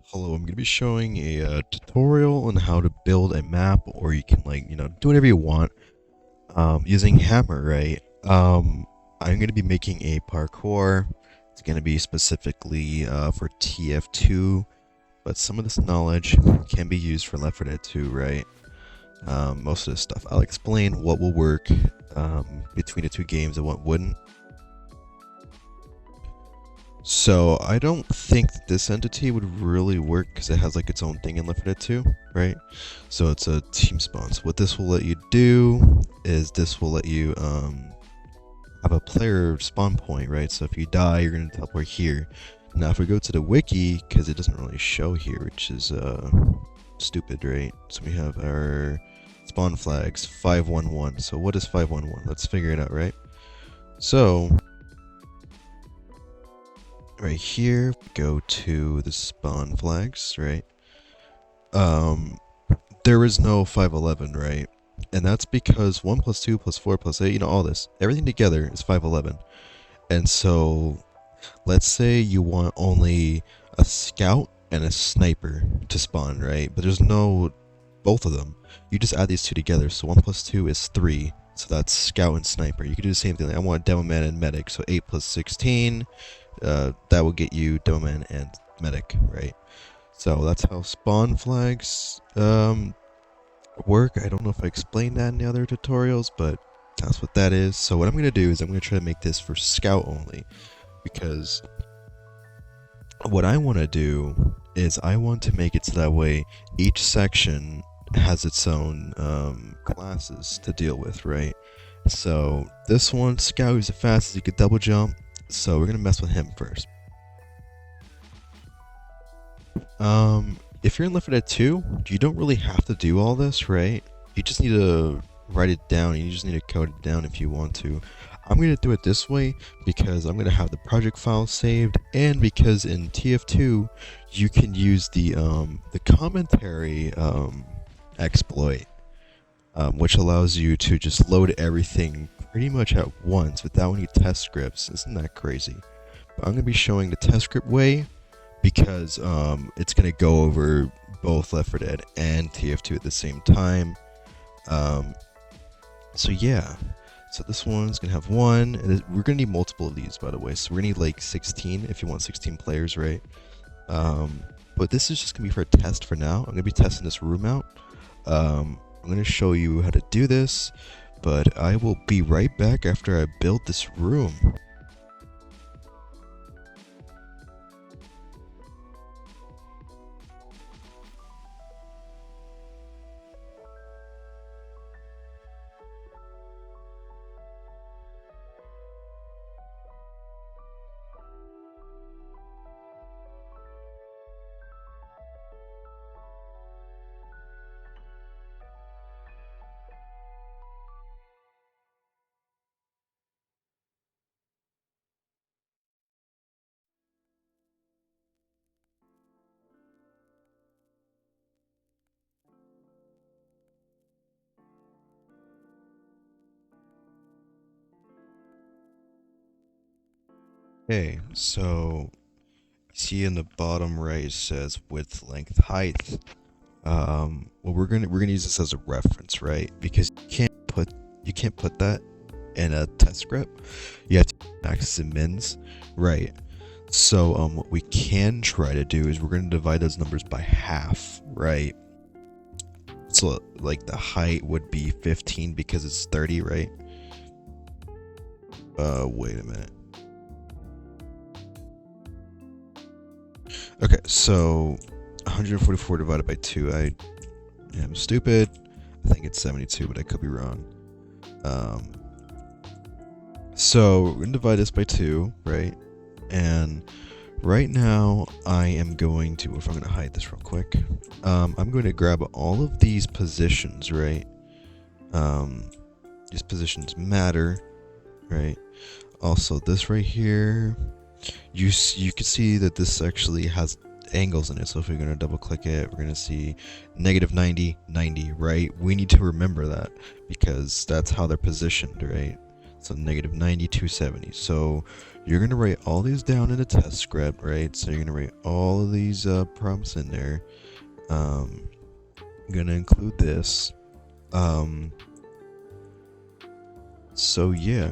Hello, I'm going to be showing a tutorial on how to build a map, or you can do whatever you want using Hammer, right? I'm going to be making a parkour. It's going to be specifically for Tf2, but some of this knowledge can be used for L4d2, right? Most of this stuff. I'll explain what will work between the two games and what wouldn't. So I don't think that this entity would really work because it has like its own thing in Left 2, right? So it's a team spawn. So what this will let you do is this will let you have a player spawn point, right? So if you die, you're gonna teleport here. Now if we go to the wiki, because it doesn't really show here, which is stupid, right? So we have our spawn flags 511. So what is 511? Let's figure it out, right? So right here, go to the spawn flags, right? There is no 511, right? And that's because 1 plus 2 plus 4 plus 8, all this. Everything together is 511. And so, let's say you want only a scout and a sniper to spawn, right? But there's no both of them. You just add these two together, so 1 plus 2 is 3. So that's scout and sniper. You could do the same thing. Like I want demo man and medic, so 8 plus 16. That will get you demo man and medic, right? So that's how spawn flags work. I don't know if I explained that in the other tutorials, but that's what that is. So what I'm going to do is I'm going to try to make this for scout only, because what I want to do is I want to make it so that way each section has its own classes to deal with, right? So this one, scout, is the fastest, he could double jump, so we're going to mess with him first. If you're in Left 4 Dead 2, you don't really have to do all this, right? You just need to write it down, you just need to code it down if you want to. I'm going to do it this way because I'm going to have the project file saved, and because in TF2 you can use the commentary exploit, which allows you to just load everything pretty much at once without any test scripts. Isn't that crazy? But I'm going to be showing the test script way, because it's going to go over both Left 4 Dead and TF2 at the same time. So yeah, so this one's going to have one, and we're going to need multiple of these, by the way, so we're going to need like 16 if you want 16 players, right? But this is just going to be for a test for now. I'm going to be testing this room out. I'm going to show you how to do this, but I will be right back after I build this room. Okay, so see in the bottom right it says width, length, height. Well, we're gonna use this as a reference, right? Because you can't put that in a test script. You have to max and mins, right? So what we can try to do is we're gonna divide those numbers by half, right? So like the height would be 15 because it's 30, right? Wait a minute. Okay, so 144 divided by 2. I am stupid. I think it's 72, but I could be wrong. So we're going to divide this by 2, right? And right now I am going to, if I'm going to hide this real quick, I'm going to grab all of these positions, right? These positions matter, right? Also this right here, you can see that this actually has angles in it. So if we're going to double click it, we're going to see negative 90, 90, right? We need to remember that because that's how they're positioned, right? So negative 9270. So you're going to write all these down in a test script, right? So you're going to write all of these prompts in there. I'm going to include this. So yeah.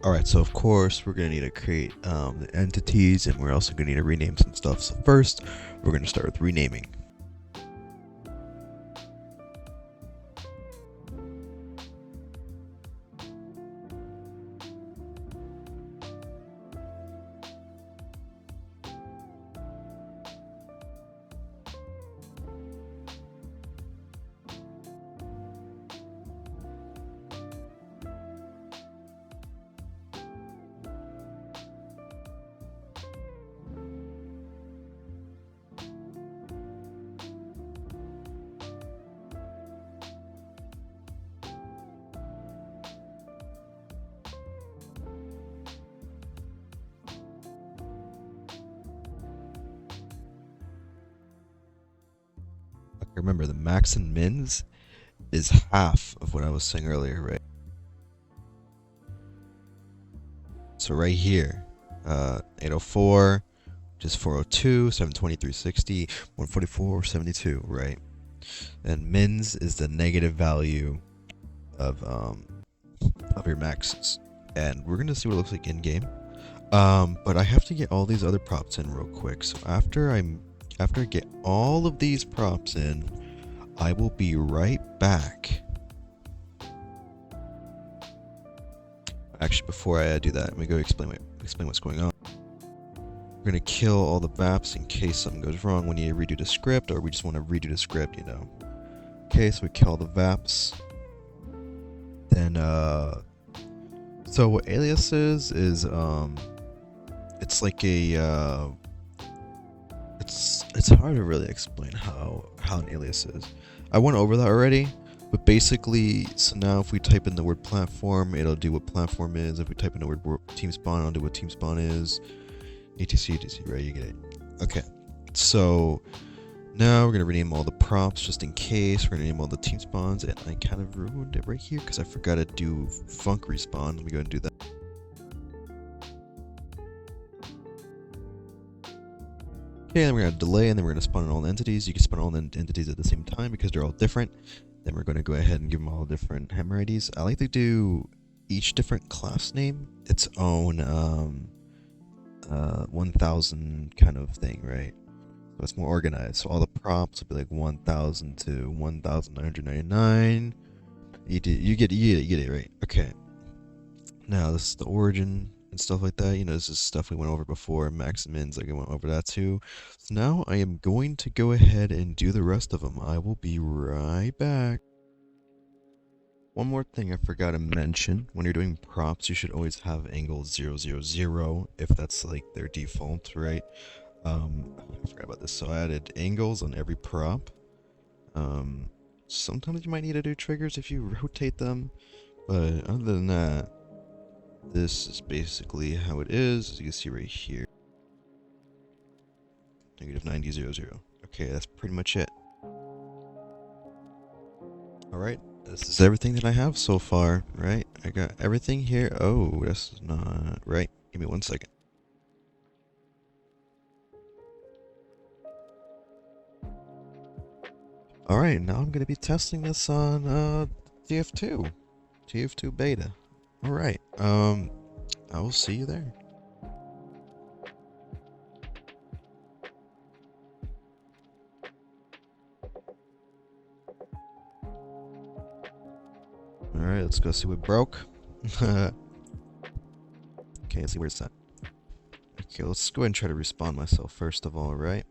Alright, so of course we're going to need to create the entities, and we're also going to need to rename some stuff. So first, we're going to start with renaming. Remember, the max and mins is half of what I was saying earlier, right? So right here, 804, which is 402, 720, 360, 144, 72, right? And mins is the negative value of your maxes. And we're gonna see what it looks like in game. But I have to get all these other props in real quick. So after I get all of these props in, I will be right back. Actually, before I do that, let me go explain what's going on. We're gonna kill all the VAPs in case something goes wrong. We need to redo the script, or we just want to redo the script, you know. Okay, so we kill the VAPs. Then, so what alias is it's like a, it's hard to really explain how an alias is. I went over that already, but basically, so now if we type in the word platform, it'll do what platform is. If we type in the word team spawn, it'll do what team spawn is. etc, right? You get it. Okay, so now we're gonna rename all the props just in case. We're gonna name all the team spawns, and I kind of ruined it right here because I forgot to do func respawn. Let me go and do that. Okay, then we're gonna delay, and then we're gonna spawn in all the entities. You can spawn all the entities at the same time because they're all different. Then we're gonna go ahead and give them all different hammer IDs. I like to do each different class name its own 1000 kind of thing, right? So it's more organized. So all the props will be like 1000 to 1999. You get it, right? Okay. Now this is the origin and stuff like that. You know, this is stuff we went over before. Max and mins, like I went over that too. So now I am going to go ahead and do the rest of them. I will be right back. One more thing I forgot to mention, when you're doing props, you should always have angle 000 if that's like their default, right? I forgot about this. So I added angles on every prop. Sometimes you might need to do triggers if you rotate them, but other than that, this is basically how it is, as you can see right here. Negative 9000. Okay, that's pretty much it. Alright, this is everything that I have so far, right? I got everything here. Oh, that's not right. Give me 1 second. Alright, now I'm going to be testing this on Tf2. Tf2 beta. Alright, I will see you there. Alright, let's go see what broke. Okay, let's see where it's at. Okay, let's go ahead and try to respawn myself first of all, right?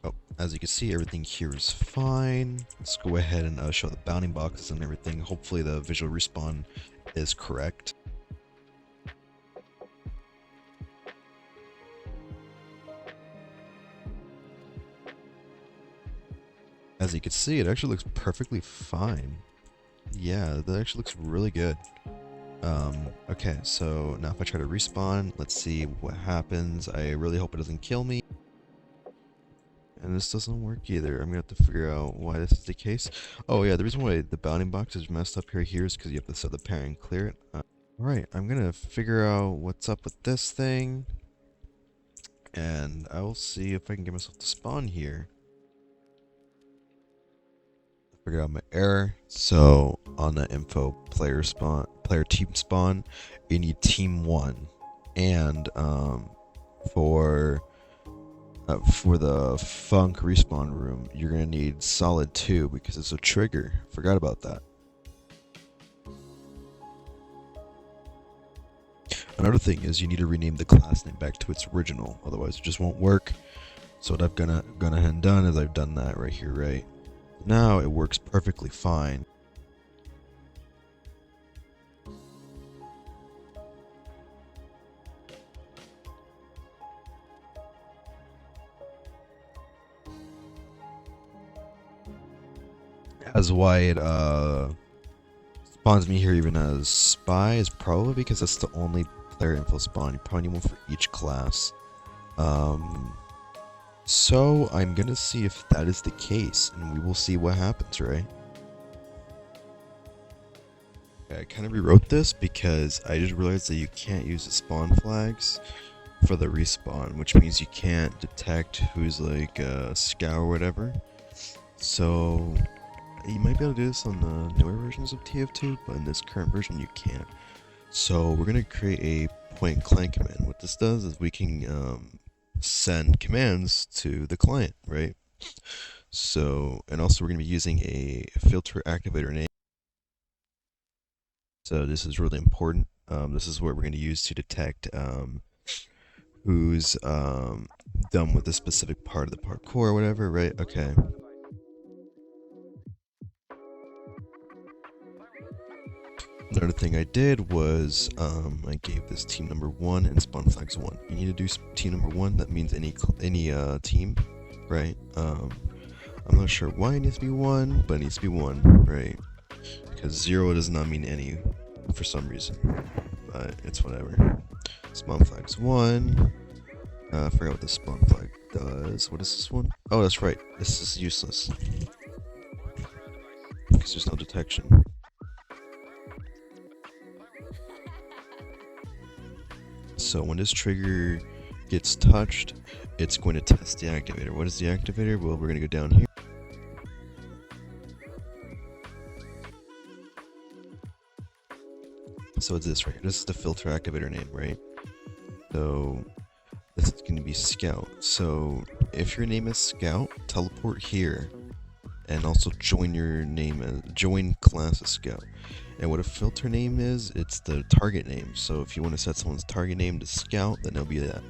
Oh, as you can see, everything here is fine. Let's go ahead and show the bounding boxes and everything. Hopefully the visual respawn is correct. As you can see, it actually looks perfectly fine. Yeah, that actually looks really good. Okay, so now if I try to respawn, let's see what happens. I really hope it doesn't kill me. and this doesn't work either. I'm gonna have to figure out why this is the case. Oh yeah, the reason why the bounding box is messed up here is because you have to set the parent and clear it. Alright, I'm gonna figure out what's up with this thing, and I will see if I can get myself to spawn here. Figure out my error. So on the info player team spawn, you need team 1, and for the funk respawn room, you're gonna need solid 2 because it's a trigger. Forgot about that. Another thing is you need to rename the class name back to its original, otherwise it just won't work. So what I've gone ahead and done is I've done that right here, right? Now it works perfectly fine. As why it spawns me here even as spy is probably because that's the only player info spawn. You probably need one for each class. So I'm gonna see if that is the case, and we will see what happens, right? Okay, I kind of rewrote this because I just realized that you can't use the spawn flags for the respawn, which means you can't detect who's like a scout or whatever. So you might be able to do this on the newer versions of Tf2, but in this current version you can't. So we're gonna create a point client command. What this does is we can send commands to the client, right? So, and also we're gonna be using a filter activator name. So this is really important. This is what we're gonna use to detect who's done with a specific part of the parkour or whatever, right? Okay. Another thing I did was I gave this team number 1 and spawn flags 1. You need to do team number 1. That means any team, right? I'm not sure why it needs to be 1, but it needs to be 1, right? Because 0 does not mean any for some reason, but it's whatever. Spawn flags 1. I forgot what the spawn flag does. What is this one? Oh, that's right. This is useless because there's no detection. So when this trigger gets touched, it's going to test the activator. What is the activator? Well, we're going to go down here. So it's this right here. This is the filter activator name, right? So this is going to be Scout. So if your name is Scout, teleport here, and also join your name as join class as Scout. And what a filter name is, it's the target name. So if you want to set someone's target name to Scout, then it'll be that.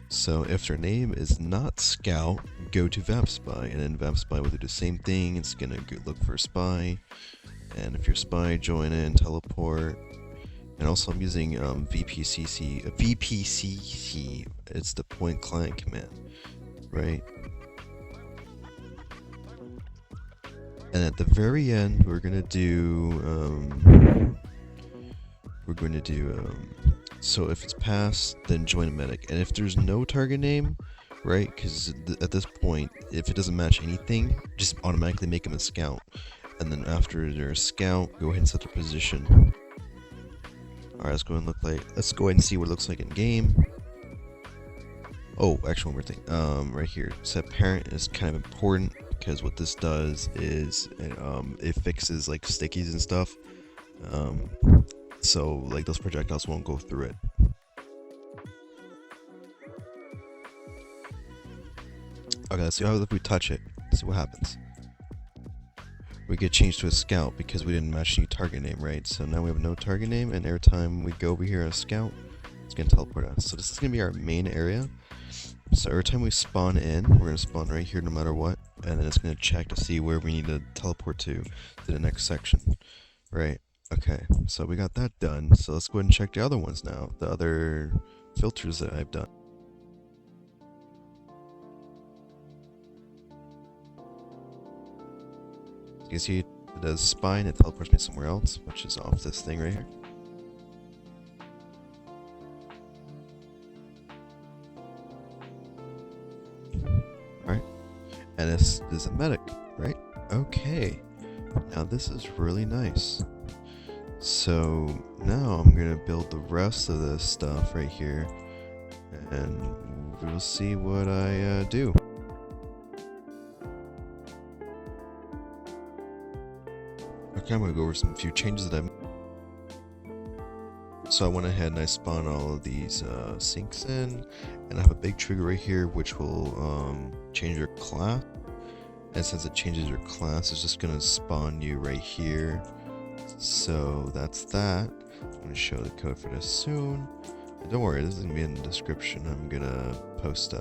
So if their name is not Scout, go to VAP Spy, and then VAP Spy will do the same thing. It's gonna look for a spy, and if you're spy, join in, teleport. And also I'm using VPCC. It's the point client command, right? And at the very end, we're gonna do so if it's passed, then join a medic. And if there's no target name, right? Because at this point, if it doesn't match anything, just automatically make them a scout. And then after they're a scout, go ahead and set their position. Alright, let's go ahead and see what it looks like in game. Oh, actually one more thing. Right here, set parent is kind of important because what this does is it fixes like stickies and stuff. So like those projectiles won't go through it. Okay, let's see how if we touch it. See what happens. We get changed to a scout because we didn't match any target name, right? So now we have no target name, and every time we go over here as scout, it's gonna teleport us. So this is gonna be our main area. So every time we spawn in, we're gonna spawn right here no matter what, and then it's gonna check to see where we need to teleport to the next section, right? Okay, so we got that done. So let's go ahead and check the other ones now, the other filters that I've done. You can see it does spy and it teleports me somewhere else, which is off this thing right here. And this is a medic, right? Okay. Now this is really nice. So now I'm gonna build the rest of this stuff right here, and we'll see what I do. Okay, I'm gonna go over some few changes that I've. So I went ahead and I spawned all of these sinks in, and I have a big trigger right here which will change your class. And since it changes your class, it's just gonna spawn you right here. So that's that. I'm gonna show the code for this soon. And don't worry, this is gonna be in the description. I'm gonna post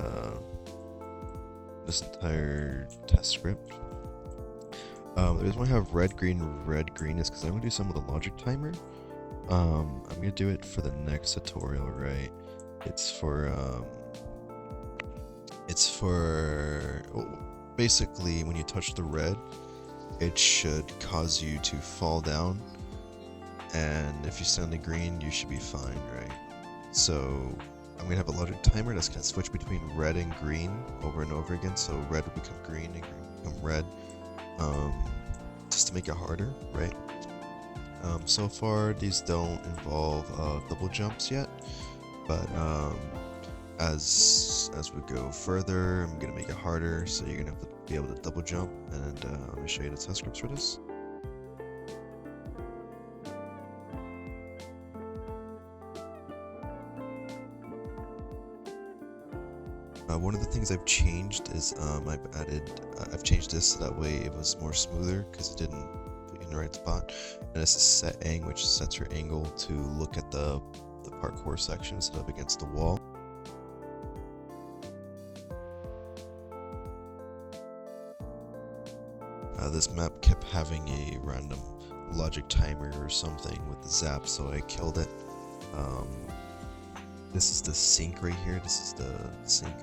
this entire test script. The reason why I have red, green is because I'm gonna do some with the logic timer. I'm gonna do it for the next tutorial, right? It's for basically when you touch the red, it should cause you to fall down, and if you stand on the green, you should be fine, right? So I'm gonna have a logic timer that's gonna switch between red and green over and over again. So red will become green and green will become red, just to make it harder, right? So far these don't involve double jumps yet, but as we go further, I'm gonna make it harder, so you're gonna have to be able to double jump, and let me show you the test scripts for this. One of the things I've changed is I've changed this so that way it was more smoother, because it didn't put you in the right spot. And it's a set ang, which sets your angle to look at the parkour section instead of against the wall. This map kept having a random logic timer or something with the zap, so I killed it. This is the sink right here. This is the sink.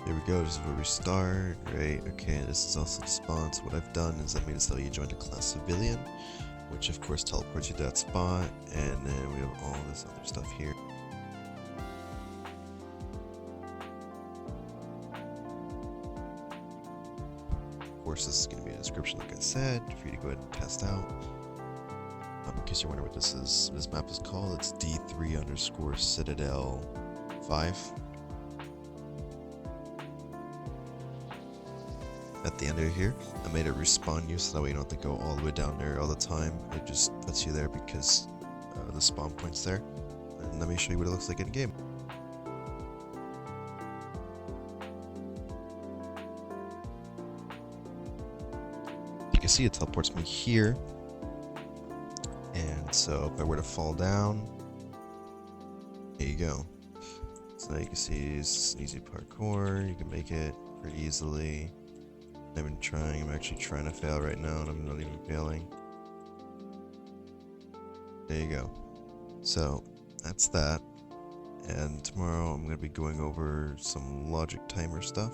There we go, this is where we start, right? Okay, this is also the spawn. So what I've done is I made it so you join the class civilian, which of course teleports you to that spot, and then we have all this other stuff here. Of course, this is going to be a description, like I said, for you to go ahead and test out. In case you're wondering what this map is called, it's D3_Citadel 5. At the end of here, I made it respawn you so that way you don't have to go all the way down there all the time. It just puts you there because the spawn point's there. And let me show you what it looks like in game. You can see it teleports me here. And so if I were to fall down, there you go. So now you can see it's easy parkour. You can make it pretty easily. I've been trying. I'm actually trying to fail right now, and I'm not even failing. There you go. So that's that. And tomorrow I'm going to be going over some logic timer stuff.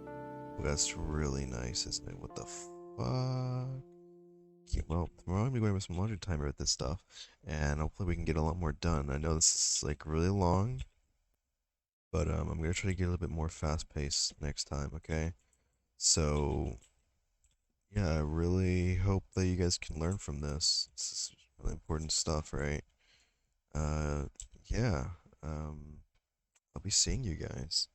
Well, that's really nice, isn't it? What the fuck? Yeah, well, tomorrow I'm going to be going over some logic timer with this stuff, and hopefully we can get a lot more done. I know this is like really long, but I'm going to try to get a little bit more fast paced next time, okay? So, yeah, I really hope that you guys can learn from this. This is really important stuff, right? Yeah, I'll be seeing you guys.